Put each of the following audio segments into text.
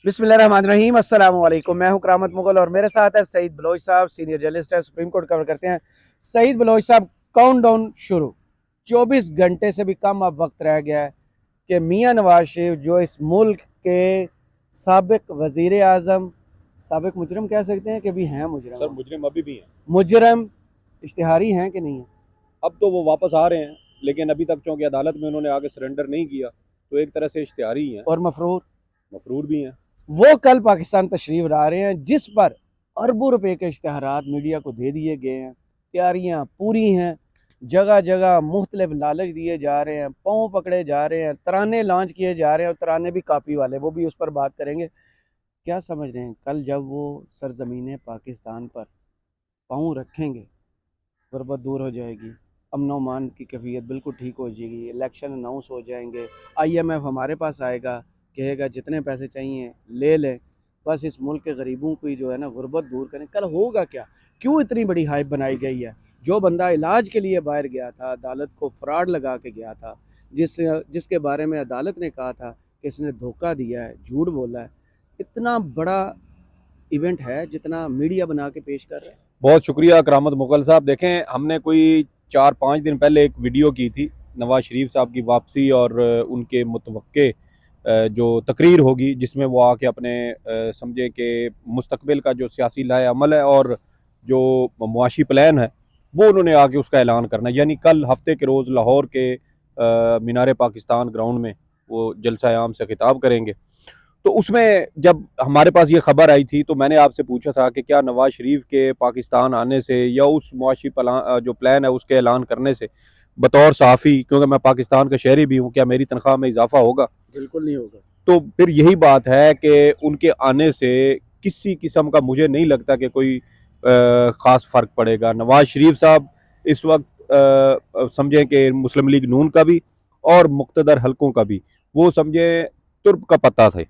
बिस्मिल्लाहिर्रहमानिर्रहीम, अस्सलाम वालेकुम। मैं हूं करामत मुगल और मेरे साथ है सईद बलोच साहब, सीनियर जर्नलिस्ट है, सुप्रीम कोर्ट कवर करते हैं। सईद बलोच साहब, काउंटडाउन शुरू, 24 घंटे से भी कम अब वक्त रह गया है कि मियां नवाज शरीफ जो इस मुल्क के साबिक वजीर आज़म, साबिक मुजरम कह सकते हैं कि भी हैं मुजरम? सर मुजरिम अभी भी हैं। मुजरम इश्तिहारी हैं कि नहीं है? अब तो वो वापस आ रहे हैं, लेकिन अभी तक चूंकि अदालत में उन्होंने आगे सरेंडर नहीं किया तो एक तरह से इश्तिहारी ही हैं, और मफरूर मफरूर भी हैं। वो कल पाकिस्तान तशरीफ ला रहे हैं, जिस पर अरबों रुपए के इश्तहारात मीडिया को दे दिए गए हैं। तैयारियां पूरी हैं, जगह जगह मुख्तलिफ लालच दिए जा रहे हैं, पाँव पकड़े जा रहे हैं, तराने लॉन्च किए जा रहे हैं, और तराने भी कापी वाले, वो भी उस पर बात करेंगे। क्या समझ रहे हैं कल जब वो सरजमीन पाकिस्तान पर पाँव रखेंगे, गुर्बत दूर हो जाएगी, अमन अमान की कैफियत बिल्कुल ठीक हो जाएगी, इलेक्शन अनाउंस हो जाएंगे, IMF हमारे पास आएगा, कहेगा जितने पैसे चाहिए ले लें, बस इस मुल्क के गरीबों की जो है ना गुर्बत दूर करें। कल होगा क्या? क्यों इतनी बड़ी हाइप बनाई गई है? जो बंदा इलाज के लिए बाहर गया था, अदालत को फ्रॉड लगा के गया था, जिसके बारे में अदालत ने कहा था कि इसने धोखा दिया है, झूठ बोला है, इतना बड़ा इवेंट है जितना मीडिया बना के पेश कर रहा है। बहुत शुक्रिया करामत मुगल साहब। देखें, हमने कोई 4-5 दिन पहले एक वीडियो की थी नवाज शरीफ साहब की वापसी और उनके मुतवक्के जो तकरीर होगी, जिसमें वो आके अपने समझे कि मुस्तकबिल का जो सियासी लाए अमल है और जो मुआशी प्लान है वो उन्होंने आके उसका ऐलान करना है। यानी कल हफ्ते के रोज़ लाहौर के मीनार पाकिस्तान ग्राउंड में वो जलसा आम से खिताब करेंगे। तो उसमें जब हमारे पास ये खबर आई थी तो मैंने आपसे पूछा था कि क्या नवाज शरीफ के पाकिस्तान आने से या उस मुआशी जो प्लान है उसके ऐलान करने से बतौर सहाफ़ी, क्योंकि मैं पाकिस्तान का शहरी भी हूँ, क्या मेरी तनख्वाह में इजाफा होगा? बिल्कुल नहीं होगा। तो फिर यही बात है कि उनके आने से किसी किस्म का मुझे नहीं लगता कि कोई ख़ास फ़र्क पड़ेगा। नवाज शरीफ साहब इस वक्त समझें कि मुस्लिम लीग नून का भी और मुक़्तदर हलकों का भी वो समझें तुर्प का पत्ता थे।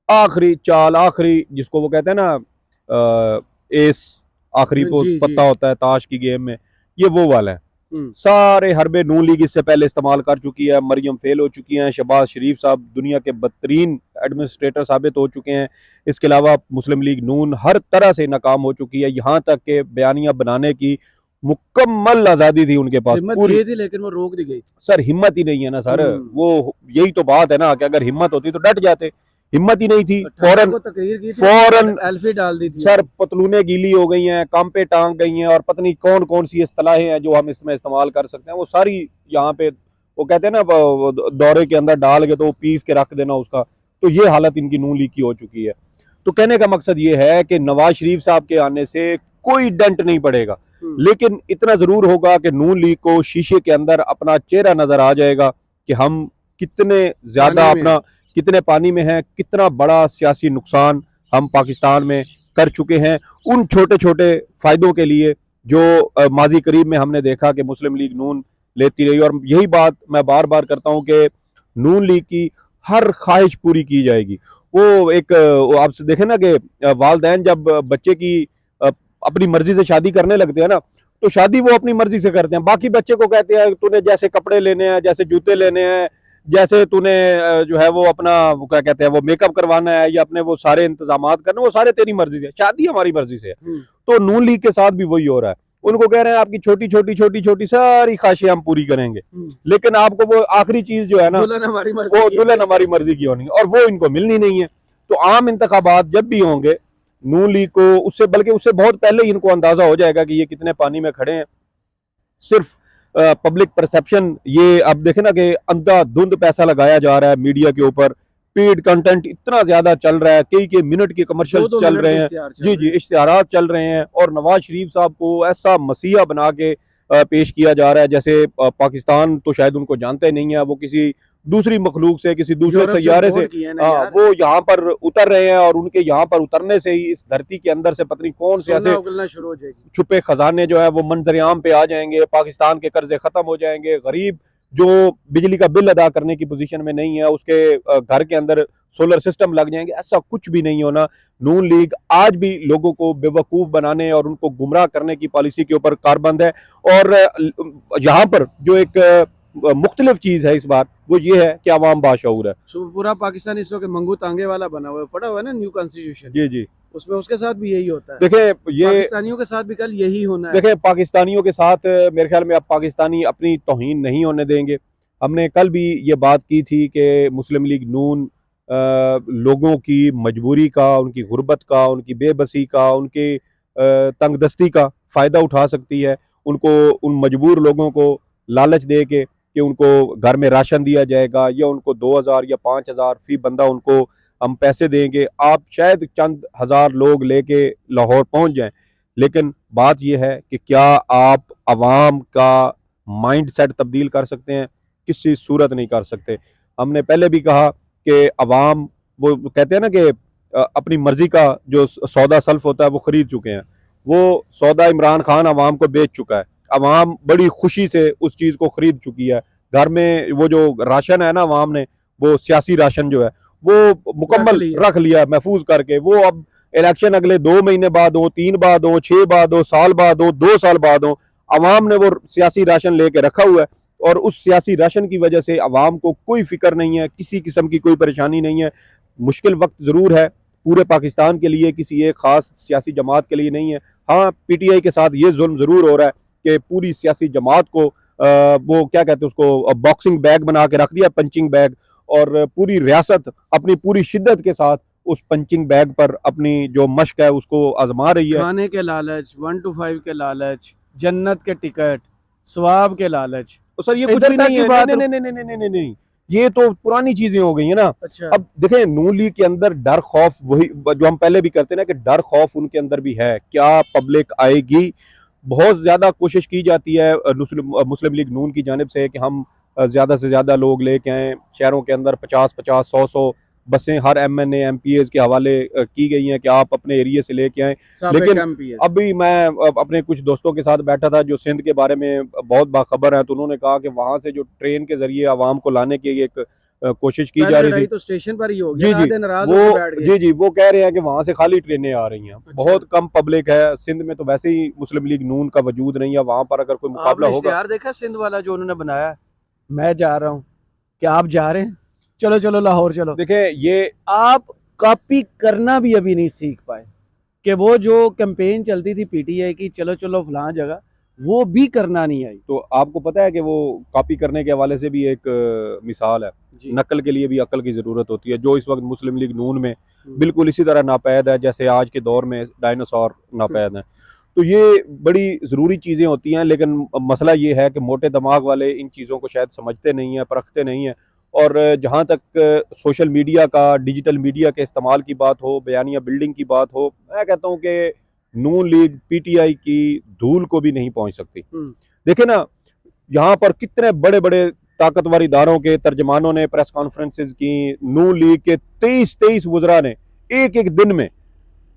आखिरी चाल, आखिरी जिसको वो कहते हैं ना एस, आखिरी को जी जी। पत्ता होता है ताश की गेम में, ये वो वाला है। हम्म। सारे हरबे नून लीग इससे पहले इस्तेमाल कर चुकी है, मरियम फेल हो चुकी हैं, शहबाज शरीफ साहब दुनिया के बदतरीन एडमिनिस्ट्रेटर साबित हो चुके हैं। इसके अलावा मुस्लिम लीग नून हर तरह से नाकाम हो चुकी है, यहाँ तक के बयानियां बनाने की मुकम्मल आज़ादी थी उनके पास हिम्मत पूरी। की थी लेकिन वो रोक दी गई। सर हिम्मत ही नहीं है ना सर, वो यही तो बात है ना कि अगर हिम्मत होती तो डट जाते। हिम्मत ही नहीं थी, 18 फौरन को तकरीर की थी, फौरन एल्फी डाल दी थी। सर पतलूने गीली हो गई हैं, काम पे टांग गई हैं, और पता नहीं कौन कौन सी इस्तिलाहें हैं जो हम इसमें इस्तेमाल कर सकते हैं, वो सारी यहाँ पे वो कहते हैं ना दौरे के अंदर डाल के तो वो पीस के रख देना उसका। तो ये हालत इनकी नून लीग की हो चुकी है। तो कहने का मकसद ये है कि नवाज शरीफ साहब के आने से कोई डेंट नहीं पड़ेगा, लेकिन इतना जरूर होगा कि नून लीग को शीशे के अंदर अपना चेहरा नजर आ जाएगा कि हम कितने ज्यादा अपना कितने पानी में हैं, कितना बड़ा सियासी नुकसान हम पाकिस्तान में कर चुके हैं उन छोटे छोटे फायदों के लिए जो माजी करीब में हमने देखा कि मुस्लिम लीग नून लेती रही। और यही बात मैं बार बार करता हूं कि नून लीग की हर ख्वाहिश पूरी की जाएगी। वो एक आप देखें ना कि वालदैन जब बच्चे की अपनी मर्जी से शादी करने लगते हैं ना, तो शादी वो अपनी मर्जी से करते हैं, बाकी बच्चे को कहते हैं तूने जैसे कपड़े लेने हैं, जैसे जूते लेने हैं, जैसे तूने जो है वो अपना वो क्या कहते हैं वो मेकअप करवाना है या अपने वो सारे इंतजाम करने, वो सारे तेरी मर्जी से, शादी हमारी मर्जी से है। तो नून लीग के साथ भी वही हो रहा है। उनको कह रहे हैं आपकी छोटी छोटी छोटी छोटी सारी ख्वाहिशें हम पूरी करेंगे, लेकिन आपको वो आखिरी चीज जो है ना दुल्हन हमारी मर्जी वो दुल्हन हमारी मर्जी की होनी है, और वो इनको मिलनी नहीं है। तो आम इंतखाबात जब भी होंगे नून लीग को उससे बल्कि उससे बहुत पहले ही इनको अंदाजा हो जाएगा कि ये कितने पानी में खड़े हैं। सिर्फ पब्लिक परसेप्शन, ये अब देखें ना कि अंधाधुंध पैसा लगाया जा रहा है मीडिया के ऊपर, पेड कंटेंट इतना ज्यादा चल रहा है, कई कई मिनट के कमर्शियल चल रहे हैं, जी जी इश्तिहारात चल रहे हैं, और नवाज शरीफ साहब को ऐसा मसीहा बना के पेश किया जा रहा है जैसे पाकिस्तान तो शायद उनको जानते नहीं है, वो किसी दूसरी मखलूक से, किसी दूसरे सैयारे से वो यहाँ पर उतर रहे हैं, और उनके यहाँ पर उतरने से ही इस धरती के अंदर से पता नहीं कौन से ऐसे शुरू हो जाएगी, छुपे खजाने जो है वो मंजरेआम पे आ जाएंगे, पाकिस्तान के कर्जे खत्म हो जाएंगे, गरीब जो बिजली का बिल अदा करने की पोजीशन में नहीं है उसके घर के अंदर सोलर सिस्टम लग जाएंगे। ऐसा कुछ भी नहीं होना। नून लीग आज भी लोगों को बेवकूफ बनाने और उनको गुमराह करने की पॉलिसी के ऊपर कारबंद है। और यहाँ पर जो एक मुख्तलिफ चीज़ है इस बार, वो ये है कि अवाम बाशऊर है। पूरा पाकिस्तान इस वक्त मंगू तांगे वाला बना हुआ है, पड़ा हुआ है ना न्यू कॉन्स्टिट्यूशन, जी जी। उसमें उसके साथ भी यही होता है। देखें ये पाकिस्तानियों के साथ भी कल यही होना है। देखें पाकिस्तानियों के साथ मेरे ख्याल में अब पाकिस्तानी अपनी तौहीन नहीं होने देंगे। हमने कल भी ये बात की थी कि मुस्लिम लीग नून लोगों की मजबूरी का, उनकी गुर्बत का, उनकी बेबसी का, उनकी तंगदस्ती का फ़ायदा उठा सकती है। उनको, उन मजबूर लोगों को लालच दे के कि उनको घर में राशन दिया जाएगा या उनको 2000 या 5000 फी बंदा उनको हम पैसे देंगे, आप शायद चंद हज़ार लोग लेके लाहौर पहुंच जाएं। लेकिन बात यह है कि क्या आप अवाम का माइंड सेट तब्दील कर सकते हैं? किसी सूरत नहीं कर सकते। हमने पहले भी कहा कि अवाम, वो कहते हैं ना कि अपनी मर्जी का जो सौदा सल्फ होता है वो खरीद चुके हैं। वो सौदा इमरान खान अवाम को बेच चुका है। अवाम बड़ी खुशी से उस चीज़ को खरीद चुकी है। घर में वो जो राशन है ना अवाम ने, वो सियासी राशन जो है वो मुकम्मल रख लिया महफूज करके। वो अब इलेक्शन अगले 2 महीने बाद हो, 3 बाद हो, 6 बाद हो, साल बाद हो, 2 साल बाद हो, अवाम ने वो सियासी राशन लेके रखा हुआ है। और उस सियासी राशन की वजह से अवाम को कोई फिक्र नहीं है, किसी किस्म की कोई परेशानी नहीं है। मुश्किल वक्त ज़रूर है पूरे पाकिस्तान के लिए, किसी एक ख़ास सियासी जमात के लिए नहीं है। हाँ, PTI के साथ ये जुल्म ज़रूर हो रहा है कि पूरी सियासी जमात को वो क्या कहते हैं उसको, बॉक्सिंग बैग बना के रख दिया, पंचिंग बैग, और पूरी रियासत अपनी पूरी शिद्दत के साथ उस पंचिंग बैग पर अपनी जो मश्क है उसको आजमा रही है। खाने के लालच, 1 to 5 के लालच, जन्नत के टिकट, स्वाब के लालच। तो सर ये कुछ इधर भी तक नहीं की है। बात नहीं नहीं नहीं नहीं नहीं नहीं नहीं, ये तो पुरानी चीजें हो गई है ना। अच्छा, अब देखें, नून लीग के अंदर डर खौफ वही जो हम पहले भी करते ना, कि डर खौफ उनके अंदर भी है। क्या पब्लिक आएगी? बहुत ज्यादा कोशिश की जाती है मुस्लिम लीग नून की जानिब से कि हम ज्यादा से ज्यादा लोग लेके आए शहरों के अंदर। 50-50, 100-100 बसें हर MNA MPs के हवाले की गई हैं कि आप अपने एरिया से लेके आए। लेकिन अभी मैं अपने कुछ दोस्तों के साथ बैठा था जो सिंध के बारे में बहुत बाखबर है, तो उन्होंने कहा कि वहां से जो ट्रेन के जरिए आवाम को लाने की एक कोशिश की जा रही थी, तो स्टेशन पर ही हो जी गया, जी, नाराज वो होकर बैठ गए। जी जी, वो कह रहे हैं कि वहां से खाली ट्रेनें आ रही हैं। अच्छा। बहुत कम पब्लिक है सिंध में, तो वैसे ही मुस्लिम लीग नून का वजूद नहीं है वहां पर। अगर कोई मुकाबला आपने होगा, इश्तिहार देखा सिंध वाला जो उन्होंने बनाया, मैं जा रहा हूँ, क्या आप जा रहे हैं? चलो चलो लाहौर चलो। देखें ये आप कॉपी करना भी अभी नहीं सीख पाए कि वो जो कैंपेन चलती थी PTI की, चलो चलो फलां जगह, वो भी करना नहीं आई। तो आपको पता है कि वो कॉपी करने के हवाले से भी एक मिसाल है। जी। नकल के लिए भी अकल की ज़रूरत होती है, जो इस वक्त मुस्लिम लीग नून में बिल्कुल इसी तरह नापैद है जैसे आज के दौर में डायनासोर नापैद हैं। तो ये बड़ी ज़रूरी चीज़ें होती हैं, लेकिन मसला ये है कि मोटे दिमाग वाले इन चीज़ों को शायद समझते नहीं हैं, परखते नहीं हैं। और जहाँ तक सोशल मीडिया का, डिजिटल मीडिया के इस्तेमाल की बात हो, बयानिया बिल्डिंग की बात हो, मैं कहता हूँ कि नून लीग PTI की धूल को भी नहीं पहुंच सकती। देखे ना, यहाँ पर कितने बड़े बड़े ताकतवर इदारों के तर्जमानों ने प्रेस कॉन्फ्रेंसेज की। नून लीग के 23 वुज़रा ने एक एक दिन में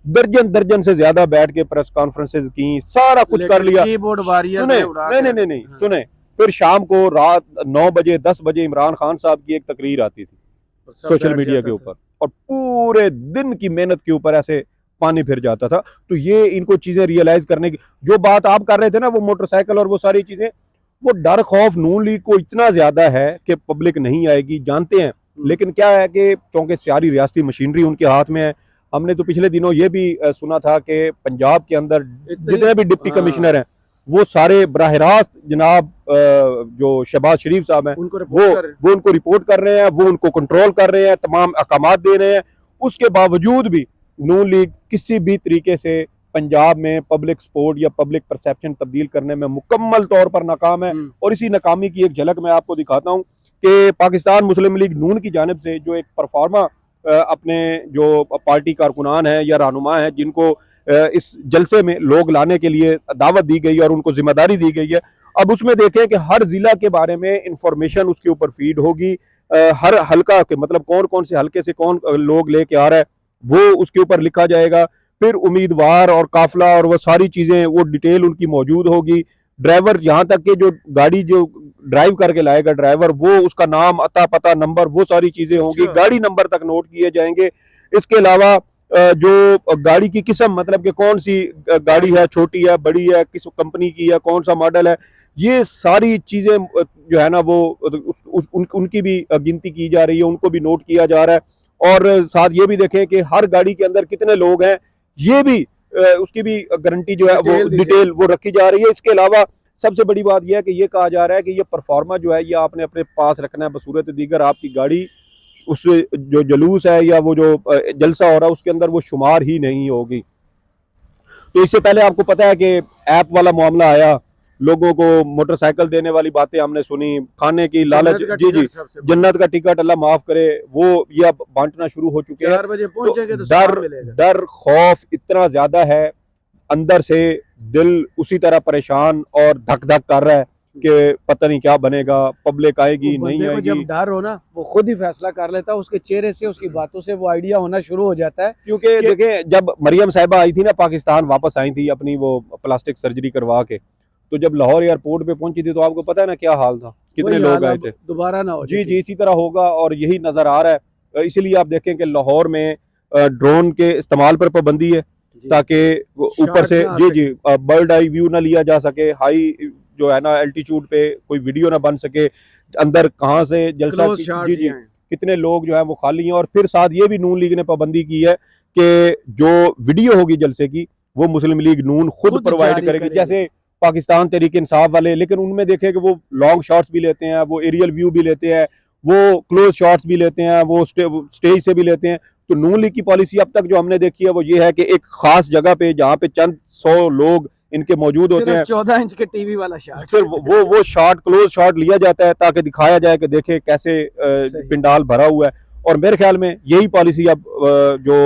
दर्जन से ज्यादा बैठ के प्रेस कॉन्फ्रेंसेज की, सारा कुछ कर लिया। सुने, नहीं, सुने, फिर शाम को रात 9 बजे 10 बजे इमरान खान साहब की एक तकरीर आती थी सोशल मीडिया के ऊपर, और पूरे दिन की मेहनत के ऊपर ऐसे पानी फिर जाता था। तो ये इनको चीजें रियलाइज करने की, जो बात आप कर रहे थे ना, वो मोटरसाइकिल और वो सारी चीजें, वो डर खौफ नून लीग को इतना ज्यादा है कि पब्लिक नहीं आएगी, जानते हैं। लेकिन क्या है कि चूंकि सारी रियासती मशीनरी उनके हाथ में है। हमने तो पिछले दिनों ये भी सुना था कि पंजाब के अंदर जितने भी डिप्टी कमिश्नर हैं वो सारे बराह रास्त जनाब जो शहबाज शरीफ साहब हैं वो उनको रिपोर्ट कर रहे हैं, वो उनको कंट्रोल कर रहे हैं, तमाम अहकामात दे रहे हैं। उसके बावजूद भी नून लीग किसी भी तरीके से पंजाब में पब्लिक सपोर्ट या पब्लिक परसेप्शन तब्दील करने में मुकम्मल तौर पर नाकाम है। और इसी नाकामी की एक झलक मैं आपको दिखाता हूँ कि पाकिस्तान मुस्लिम लीग नून की जानिब से जो एक परफॉर्मा अपने जो पार्टी कारकुनान हैं या रहनुमा हैं, जिनको इस जलसे में लोग लाने के लिए दावत दी गई और उनको जिम्मेदारी दी गई है, अब उसमें देखें कि हर जिला के बारे में इंफॉर्मेशन उसके ऊपर फीड होगी। हर हल्का के मतलब कौन कौन से हल्के से कौन लोग लेके आ रहा है वो उसके ऊपर लिखा जाएगा। फिर उम्मीदवार और काफिला और वो सारी चीजें, वो डिटेल उनकी मौजूद होगी। ड्राइवर, यहाँ तक कि जो गाड़ी जो ड्राइव करके लाएगा ड्राइवर, वो उसका नाम, अता पता, नंबर, वो सारी चीजें होंगी। गाड़ी नंबर तक नोट किए जाएंगे। इसके अलावा जो गाड़ी की किस्म, मतलब कि कौन सी गाड़ी है, छोटी है, बड़ी है, किस कंपनी की है, कौन सा मॉडल है, ये सारी चीज़ें जो है ना वो उनकी भी गिनती की जा रही है, उनको भी नोट किया जा रहा है। और साथ ये भी देखें कि हर गाड़ी के अंदर कितने लोग हैं, ये भी उसकी भी गारंटी जो है वो डिटेल वो रखी जा रही है। इसके अलावा सबसे बड़ी बात यह है कि ये कहा जा रहा है कि ये परफॉर्मा जो है ये आपने अपने पास रखना है, बसूरत दीगर आपकी गाड़ी उस जो जुलूस है या वो जो जलसा हो रहा है उसके अंदर वो शुमार ही नहीं होगी। तो इससे पहले आपको पता है कि ऐप वाला मामला आया, लोगों को मोटरसाइकिल देने वाली बातें हमने सुनी, खाने की लालच, जी जी, जन्नत का टिकट अल्लाह माफ करे, वो ये अब बांटना शुरू हो चुके हैं। 4 बजे पहुंचेंगे तो डर खौफ इतना ज्यादा है, अंदर से दिल उसी तरह परेशान और धक धक कर रहा है कि पता नहीं क्या बनेगा, पब्लिक आएगी नहीं आएगी। जब डर हो ना वो खुद ही फैसला कर लेता है, उसके चेहरे से उसकी बातों से वो आइडिया होना शुरू हो जाता है। क्योंकि देखें जब मरियम साहिबा आई थी ना, पाकिस्तान वापस आई थी अपनी वो प्लास्टिक सर्जरी करवा के, तो जब लाहौर एयरपोर्ट पे पहुंची थी तो आपको पता है ना क्या हाल था, कितने लोग आए थे। दोबारा ना हो जी जी, इसी तरह होगा और यही नजर आ रहा है। इसीलिए आप देखें कि लाहौर में ड्रोन के इस्तेमाल पर पाबंदी है, ताकि ऊपर से जी जी बर्ड आई व्यू ना लिया जा सके, हाई जो है ना एल्टीट्यूड पे कोई वीडियो ना बन सके, अंदर कहाँ से जलसा जी जी कितने लोग जो है वो खाली हैं। और फिर साथ ये भी नून लीग ने पाबंदी की है कि जो वीडियो होगी जलसे की वो मुस्लिम लीग नून खुद प्रोवाइड करेगी, जैसे पाकिस्तान तहरीक इंसाफ वाले। लेकिन उनमें देखें कि वो लॉन्ग शॉट्स भी लेते हैं, वो एरियल व्यू भी लेते हैं, वो क्लोज शॉट्स भी लेते हैं, वो स्टेज से भी लेते हैं। तो नून लीग की पॉलिसी अब तक जो हमने देखी है वो ये है कि एक खास जगह पे जहाँ पे चंद 100 लोग इनके मौजूद होते हैं, 14 इंच के टीवी वाला शॉट, फिर वो शॉट क्लोज शॉट लिया जाता है ताकि दिखाया जाए कि देखे कैसे पिंडाल भरा हुआ है। और मेरे ख्याल में यही पॉलिसी अब जो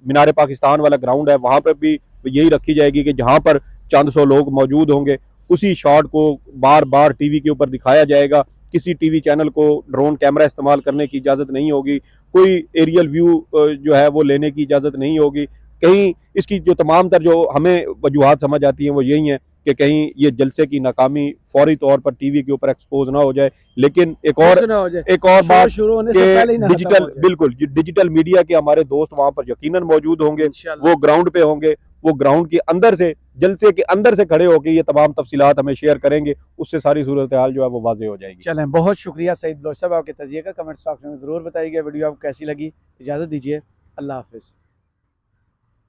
मीनार पाकिस्तान वाला ग्राउंड है वहां पर भी यही रखी जाएगी कि जहां पर चंद 100 लोग मौजूद होंगे उसी शॉट को बार बार टीवी के ऊपर दिखाया जाएगा। किसी टीवी चैनल को ड्रोन कैमरा इस्तेमाल करने की इजाज़त नहीं होगी, कोई एरियल व्यू जो है वो लेने की इजाज़त नहीं होगी। कहीं इसकी जो तमाम तर जो हमें वजूहात समझ आती हैं वो यही हैं कि कहीं ये जलसे की नाकामी फौरी तौर पर टीवी के ऊपर एक्सपोज ना हो जाए। लेकिन एक और बात कि डिजिटल मीडिया के हमारे दोस्त वहां पर यकीनन मौजूद होंगे, वो ग्राउंड पे होंगे, वो ग्राउंड के अंदर से जलसे के अंदर से खड़े होकर ये तमाम तफसीलात हमें शेयर करेंगे, उससे सारी सूरत हाल जो है वो वाजे हो जाएगी। चलें, बहुत शुक्रिया सईद बलोच साहब आपके तजिए का। कमेंट्स बॉक्स में जरूर बताइएगा वीडियो आपको कैसी लगी। इजाज़त दीजिए, अल्लाह हाफिज़।